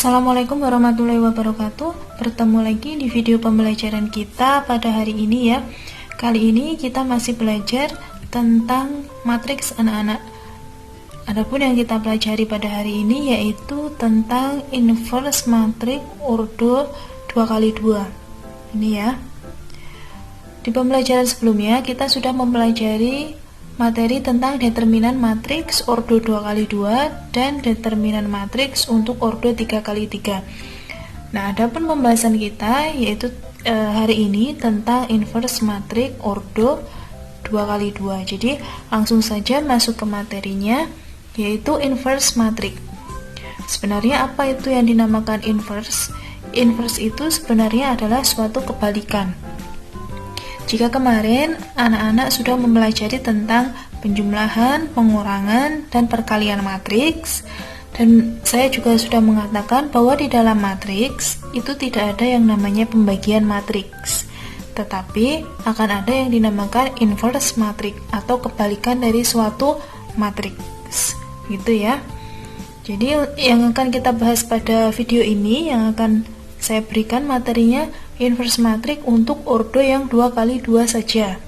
Assalamualaikum warahmatullahi wabarakatuh. Bertemu lagi di video pembelajaran kita pada hari ini ya. Kali ini kita masih belajar tentang matriks anak-anak. Adapun yang kita pelajari pada hari ini yaitu tentang inverse matriks ordo 2x2. Ini ya. Di pembelajaran sebelumnya kita sudah mempelajari materi tentang determinan matriks ordo 2x2 dan determinan matriks untuk ordo 3x3. Nah, adapun pembahasan kita yaitu hari ini tentang inverse matriks ordo 2x2. Jadi, langsung saja masuk ke materinya yaitu inverse matriks. Sebenarnya apa itu yang dinamakan inverse? Inverse itu sebenarnya adalah suatu kebalikan. Jika kemarin anak-anak sudah mempelajari tentang penjumlahan, pengurangan, dan perkalian matriks, dan saya juga sudah mengatakan bahwa di dalam matriks itu tidak ada yang namanya pembagian matriks, tetapi akan ada yang dinamakan inverse matriks atau kebalikan dari suatu matriks, gitu ya. Jadi yang akan kita bahas pada video ini, yang akan saya berikan materinya inverse matriks untuk ordo yang 2x2 saja.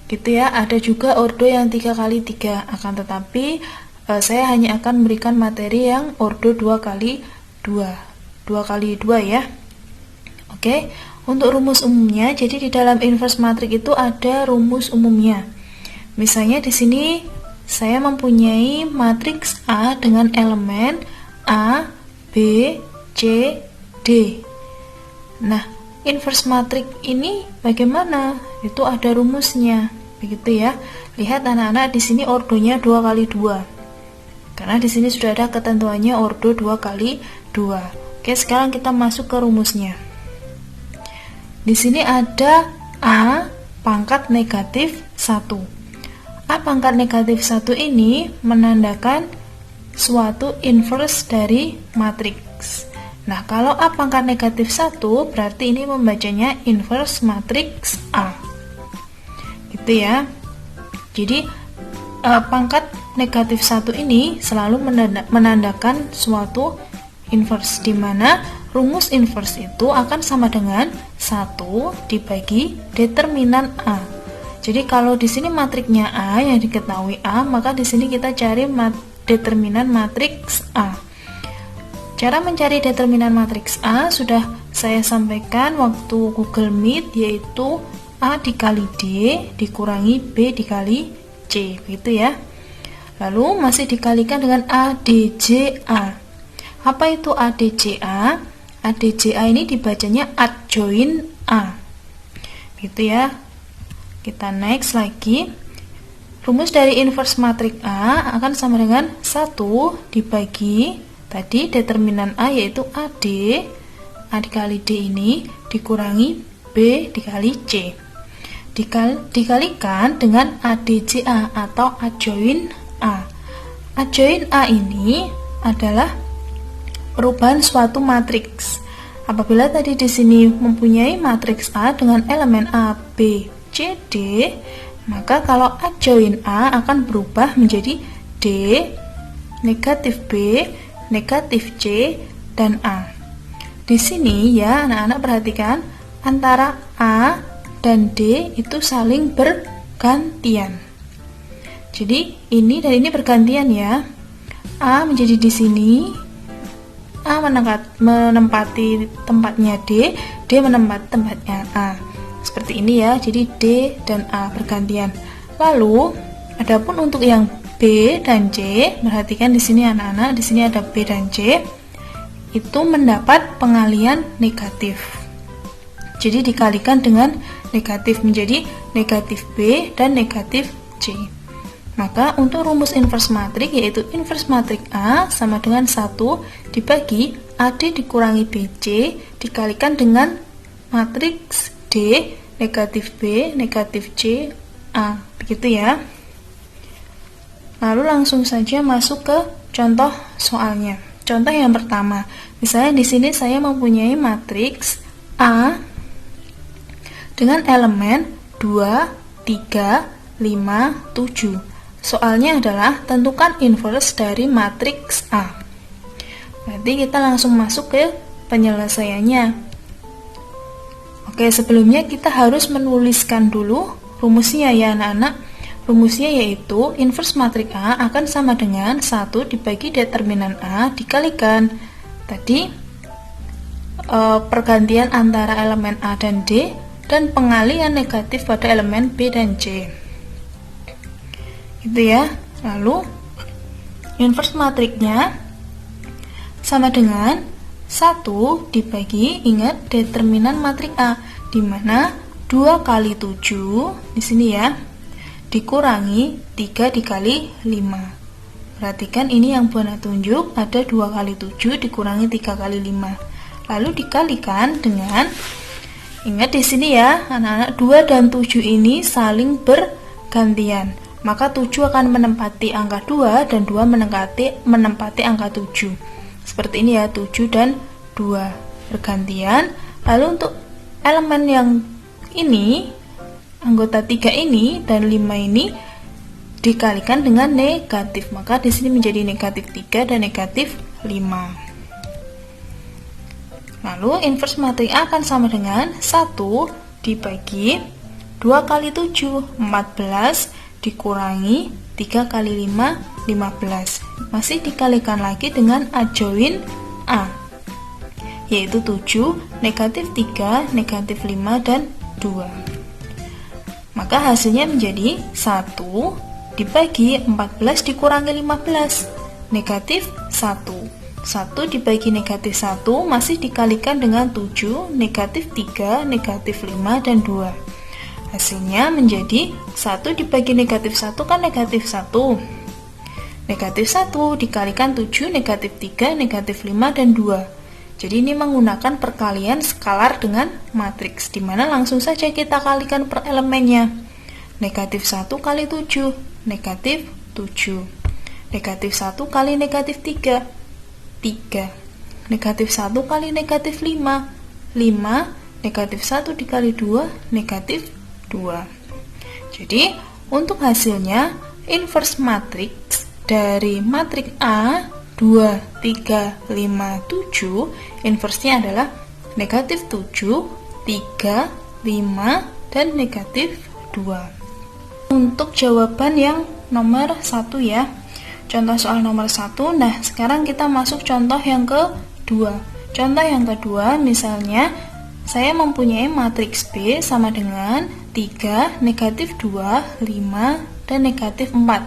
Gitu ya, ada juga ordo yang 3x3, akan tetapi saya hanya akan memberikan materi yang ordo 2x2 ya. Oke, untuk rumus umumnya, jadi di dalam inverse matriks itu ada rumus umumnya. Misalnya di sini saya mempunyai matriks A dengan elemen A, B, C, D. Nah, inverse matriks ini bagaimana? Itu ada rumusnya, begitu ya. Lihat anak-anak, di sini ordonya 2x2. Karena di sini sudah ada ketentuannya ordo 2x2. Oke, sekarang kita masuk ke rumusnya. Di sini ada A pangkat negatif 1. A pangkat negatif 1 ini menandakan suatu inverse dari matriks. Nah, kalau A pangkat negatif 1, berarti ini membacanya inverse matriks A. Gitu ya. Jadi, pangkat negatif 1 ini selalu menandakan suatu inverse, di mana rumus inverse itu akan sama dengan 1 dibagi determinan A. Jadi, kalau di sini matriksnya A yang diketahui A, maka di sini kita cari determinan matriks A. Cara mencari determinan matriks A sudah saya sampaikan waktu Google Meet, yaitu A dikali D dikurangi B dikali C, gitu ya. Lalu masih dikalikan dengan ADJA. Apa itu ADJA? ADJA ini dibacanya adjoin A, gitu ya. Kita next lagi. Rumus dari inverse matriks A akan sama dengan 1 dibagi tadi determinan A yaitu AD, A dikali D ini dikurangi B dikali C, dikalikan dengan ADJA atau adjoin A. Adjoin A ini adalah perubahan suatu matriks. Apabila tadi di sini mempunyai matriks A dengan elemen A, B, C, D, maka kalau adjoin A akan berubah menjadi D, negatif B, negatif C, dan A. Di sini ya anak-anak perhatikan, antara A dan D itu saling bergantian. Jadi ini dan ini bergantian ya. A menjadi di sini, A menempati tempatnya D, D menempati tempatnya A. Seperti ini ya. Jadi D dan A bergantian. Lalu adapun untuk yang B dan C, perhatikan di sini anak-anak, di sini ada B dan C, itu mendapat pengalian negatif. Jadi dikalikan dengan negatif menjadi negatif B dan negatif C. Maka untuk rumus inverse matriks yaitu inverse matriks A sama dengan 1 dibagi AD dikurangi BC dikalikan dengan matriks D negatif B negatif C A, begitu ya. Lalu langsung saja masuk ke contoh soalnya. Contoh yang pertama, misalnya di sini saya mempunyai matriks A dengan elemen 2, 3, 5, 7. Soalnya adalah tentukan inverse dari matriks A. Berarti kita langsung masuk ke penyelesaiannya. Oke, sebelumnya kita harus menuliskan dulu rumusnya ya anak-anak. Rumusnya yaitu inverse matriks A akan sama dengan 1 dibagi determinan A dikalikan tadi pergantian antara elemen A dan D dan pengalian negatif pada elemen B dan C. Gitu ya. Lalu inverse matriksnya sama dengan 1 dibagi, ingat determinan matriks A, di mana 2 kali 7 di sini ya, dikurangi 3 dikali 5. Perhatikan ini yang Buana tunjuk, ada 2 kali 7 dikurangi 3 kali 5. Lalu dikalikan dengan, ingat di sini ya anak-anak, 2 dan 7 ini saling bergantian. Maka 7 akan menempati angka 2 dan 2 menempati angka 7. Seperti ini ya, 7 dan 2 bergantian. Lalu untuk elemen yang ini, anggota 3 ini dan 5 ini dikalikan dengan negatif. Maka di sini menjadi negatif 3 dan negatif 5. Lalu inverse matriks A akan sama dengan 1 dibagi 2 kali 7, 14 dikurangi 3 kali 5, 15. Masih dikalikan lagi dengan adjoin A, yaitu 7, negatif 3, negatif 5, dan 2. Maka hasilnya menjadi 1 dibagi 14 dikurangi 15, negatif 1. 1 dibagi negatif 1 masih dikalikan dengan 7, negatif 3, negatif 5, dan 2. Hasilnya menjadi 1 dibagi negatif 1 kan negatif 1. Negatif 1 dikalikan 7, negatif 3, negatif 5, dan 2. Jadi ini menggunakan perkalian skalar dengan matriks, dimana langsung saja kita kalikan per elemennya. Negatif 1 kali 7, negatif 7. Negatif 1 kali negatif 3, 3. Negatif 1 kali negatif 5, 5. Negatif 1 dikali 2, negatif 2. Jadi untuk hasilnya inverse matriks dari matriks A 2, 3, 5, 7, inversenya adalah negatif 7, 3, 5, dan negatif 2. Untuk jawaban yang nomor 1 ya, contoh soal nomor 1. Nah sekarang kita masuk contoh yang kedua. Contoh yang kedua, misalnya saya mempunyai matriks B sama dengan 3, negatif 2, 5, dan negatif 4.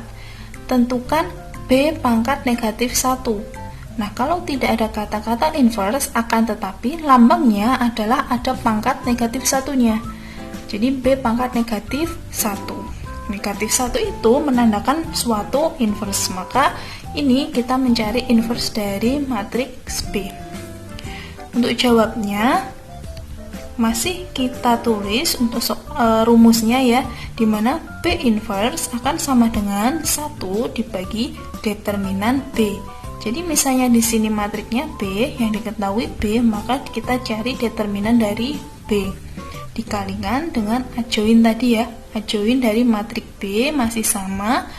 Tentukan B pangkat negatif 1. Nah, kalau tidak ada kata-kata inverse, akan tetapi lambangnya adalah ada pangkat negatif 1-nya. Jadi B pangkat negatif 1. Negatif 1 itu menandakan suatu inverse. Maka ini kita mencari inverse dari matriks B. Untuk jawabnya masih kita tulis untuk rumusnya ya, dimana B inverse akan sama dengan 1 dibagi determinan B. Jadi misalnya di sini matriksnya B, yang diketahui B, maka kita cari determinan dari B dikalikan dengan adjoin tadi ya. Adjoin dari matriks B masih sama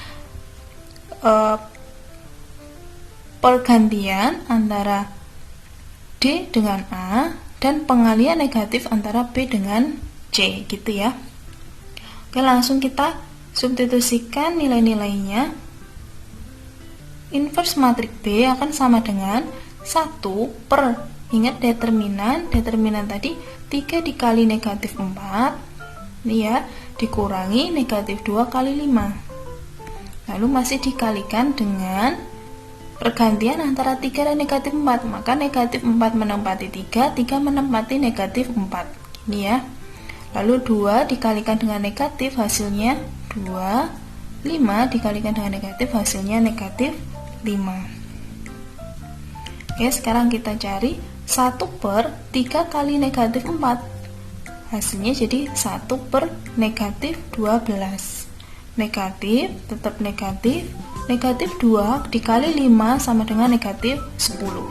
pergantian antara D dengan A dan pengalian negatif antara B dengan C, gitu ya. Oke, langsung kita substitusikan nilai-nilainya. Inverse matriks B akan sama dengan 1 per, ingat determinan tadi 3 dikali negatif 4, ini ya, dikurangi negatif 2 kali 5. Lalu masih dikalikan dengan pergantian antara 3 dan negatif 4, maka negatif 4 menempati 3, 3 menempati negatif 4. Ini ya. Lalu 2 dikalikan dengan negatif, hasilnya 2. 5 dikalikan dengan negatif, hasilnya negatif 5. Oke, sekarang kita cari 1 per 3 kali negatif 4. Hasilnya jadi 1 per negatif 12. Negatif, tetap negatif. Negatif 2 dikali 5 sama dengan negatif 10.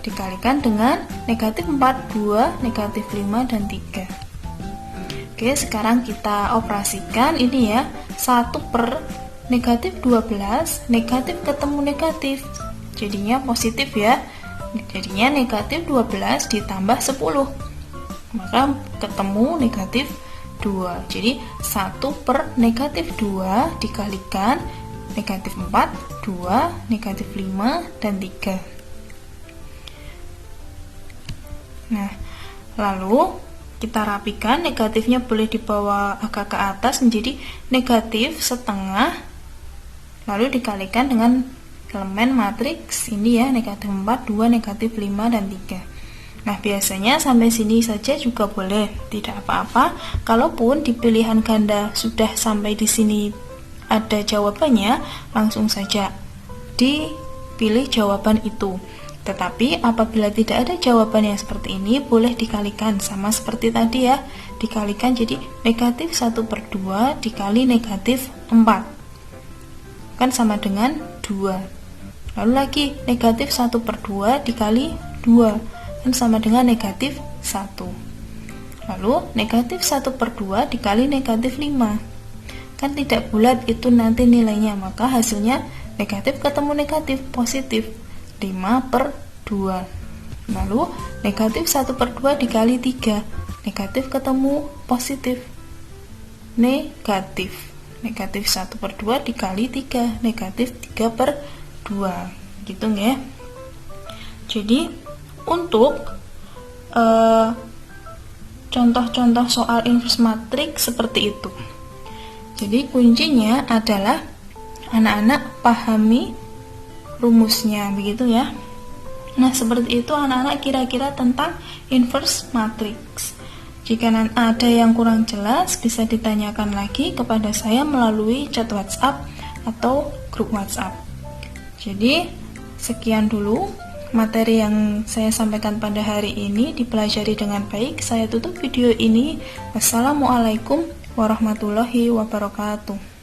Dikalikan dengan negatif 4, 2, negatif 5, dan 3. Oke, sekarang kita operasikan ini ya. 1 per negatif 12, negatif ketemu negatif, jadinya positif ya. Jadinya negatif 12 ditambah 10, maka ketemu negatif 2. Jadi 1 per negatif 2 dikalikan negatif 4, 2, negatif 5, dan 3. Nah, lalu kita rapikan, negatifnya boleh dibawa agak ke atas menjadi negatif setengah, lalu dikalikan dengan elemen matriks ini ya, negatif 4, 2, negatif 5, dan 3. Nah, biasanya sampai sini saja juga boleh, tidak apa-apa. Kalaupun di pilihan ganda sudah sampai di sini ada jawabannya, langsung saja dipilih jawaban itu. Tetapi apabila tidak ada jawaban yang seperti ini, boleh dikalikan, sama seperti tadi ya, dikalikan jadi negatif 1/2 dikali negatif 4, kan sama dengan 2. Lalu lagi negatif 1/2 dikali 2, kan sama dengan negatif 1. Lalu negatif 1/2 dikali negatif 5, kan tidak bulat itu nanti nilainya, maka hasilnya negatif ketemu negatif, positif 5/2. Lalu negatif 1/2 dikali 3, negatif ketemu positif, negatif 1/2 dikali 3, negatif 3/2, gitu ya. Jadi untuk contoh-contoh soal inverse matrix seperti itu. Jadi kuncinya adalah anak-anak pahami rumusnya, begitu ya. Nah, seperti itu anak-anak kira-kira tentang inverse matrix. Jika ada yang kurang jelas, bisa ditanyakan lagi kepada saya melalui chat WhatsApp atau grup WhatsApp. Jadi, sekian dulu materi yang saya sampaikan pada hari ini, dipelajari dengan baik. Saya tutup video ini. Wassalamualaikum warahmatullahi wabarakatuh.